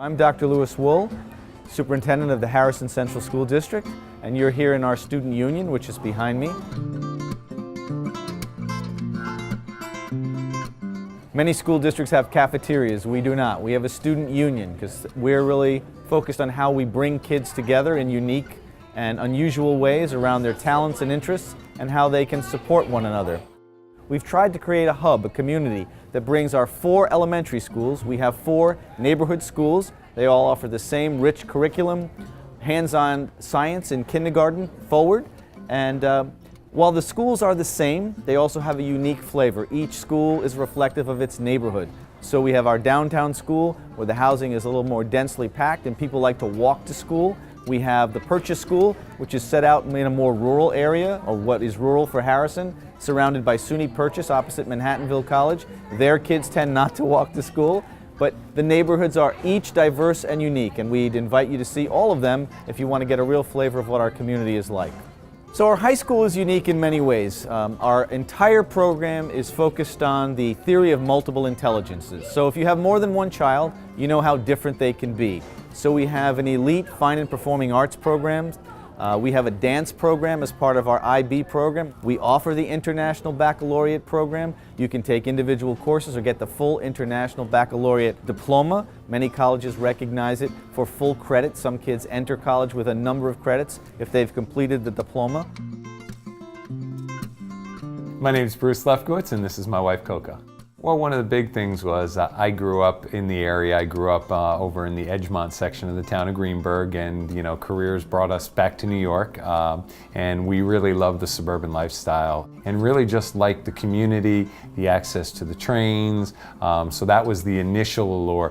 I'm Dr. Lewis Wool, Superintendent of the Harrison Central School District, and you're here in our Student Union, which is behind me. Many school districts have cafeterias. We do not. We have a student union because we're really focused on how we bring kids together in unique and unusual ways around their talents and interests and how they can support one another. We've tried to create a hub, a community that brings our 4 elementary schools. We have 4 neighborhood schools. They all offer the same rich curriculum, hands-on science in kindergarten forward. And while the schools are the same, they also have a unique flavor. Each school is reflective of its neighborhood. So we have our downtown school where the housing is a little more densely packed and people like to walk to school. We have the Purchase School, which is set out in a more rural area, or what is rural for Harrison, surrounded by SUNY Purchase opposite Manhattanville College. Their kids tend not to walk to school, but the neighborhoods are each diverse and unique, and we'd invite you to see all of them if you want to get a real flavor of what our community is like. So our high school is unique in many ways. Our entire program is focused on the theory of multiple intelligences. So if you have more than one child, you know how different they can be. So we have an elite fine and performing arts program. We have a dance program as part of our IB program. We offer the International Baccalaureate program. You can take individual courses or get the full International Baccalaureate diploma. Many colleges recognize it for full credit. Some kids enter college with a number of credits if they've completed the diploma. My name is Bruce Lefkowitz and this is my wife Coca. Well, one of the big things was I grew up in the area. I grew up over in the Edgemont section of the town of Greenburgh, and careers brought us back to New York, and we really loved the suburban lifestyle and really just liked the community, the access to the trains. So that was the initial allure,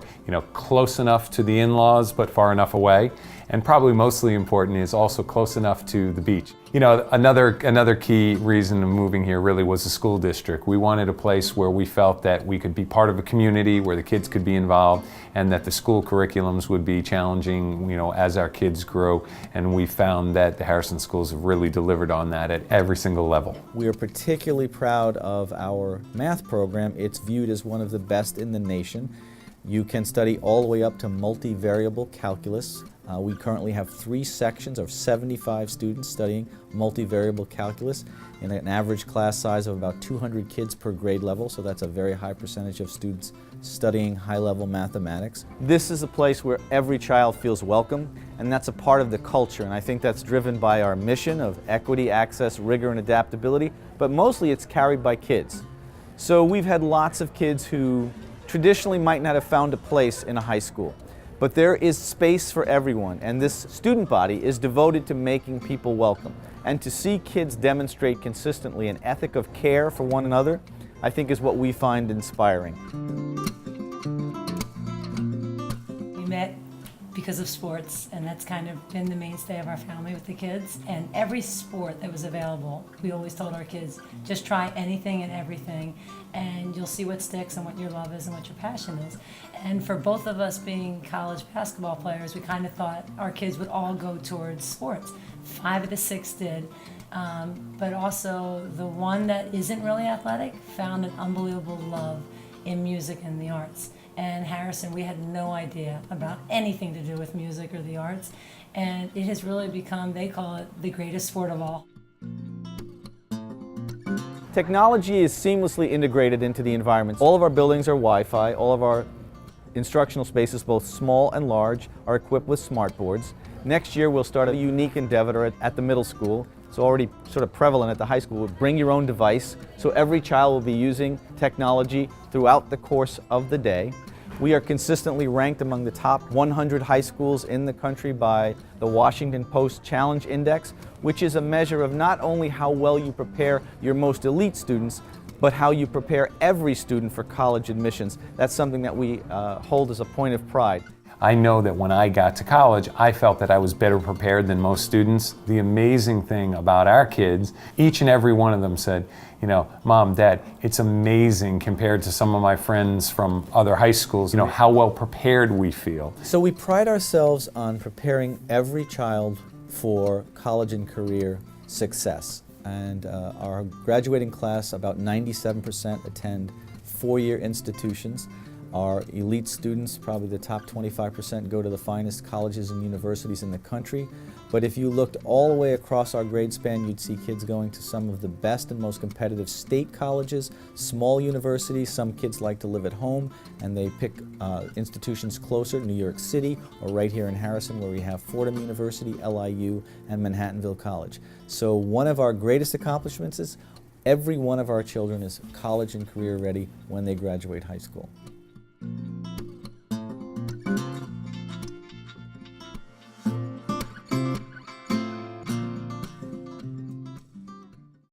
close enough to the in-laws but far enough away. And probably mostly important is also close enough to the beach. Another key reason of moving here really was the school district. We wanted a place where we felt that we could be part of a community, where the kids could be involved, and that the school curriculums would be challenging, as our kids grow. And we found that the Harrison schools have really delivered on that at every single level. We are particularly proud of our math program. It's viewed as one of the best in the nation. You can study all the way up to multivariable calculus. We currently have 3 sections of 75 students studying multivariable calculus in an average class size of about 200 kids per grade level, so that's a very high percentage of students studying high-level mathematics. This is a place where every child feels welcome, and that's a part of the culture, and I think that's driven by our mission of equity, access, rigor, and adaptability, but mostly it's carried by kids. So we've had lots of kids who traditionally might not have found a place in a high school. But there is space for everyone, and this student body is devoted to making people welcome. And to see kids demonstrate consistently an ethic of care for one another, I think is what we find inspiring. We met because of sports, and that's kind of been the mainstay of our family with the kids. And every sport that was available, we always told our kids, just try anything and everything, and you'll see what sticks and what your love is and what your passion is. And for both of us being college basketball players, we kind of thought our kids would all go towards sports. 5 of the 6 did, but also the one that isn't really athletic found an unbelievable love in music and the arts. And Harrison, we had no idea about anything to do with music or the arts, and it has really become, they call it, the greatest sport of all. Technology is seamlessly integrated into the environment. All of our buildings are Wi-Fi. All of our instructional spaces, both small and large, are equipped with smart boards. Next year we'll start a unique endeavor at the middle school. It's already sort of prevalent at the high school. Bring your own device, so every child will be using technology throughout the course of the day. We are consistently ranked among the top 100 high schools in the country by the Washington Post Challenge Index, which is a measure of not only how well you prepare your most elite students, but how you prepare every student for college admissions. That's something that we hold as a point of pride. I know that when I got to college, I felt that I was better prepared than most students. The amazing thing about our kids, each and every one of them said, Mom, Dad, it's amazing compared to some of my friends from other high schools, how well prepared we feel. So we pride ourselves on preparing every child for college and career success. And our graduating class, about 97% attend 4-year institutions. Our elite students, probably the top 25%, go to the finest colleges and universities in the country. But if you looked all the way across our grade span, you'd see kids going to some of the best and most competitive state colleges, small universities. Some kids like to live at home, and they pick institutions closer, New York City, or right here in Harrison, where we have Fordham University, LIU, and Manhattanville College. So one of our greatest accomplishments is every one of our children is college and career ready when they graduate high school.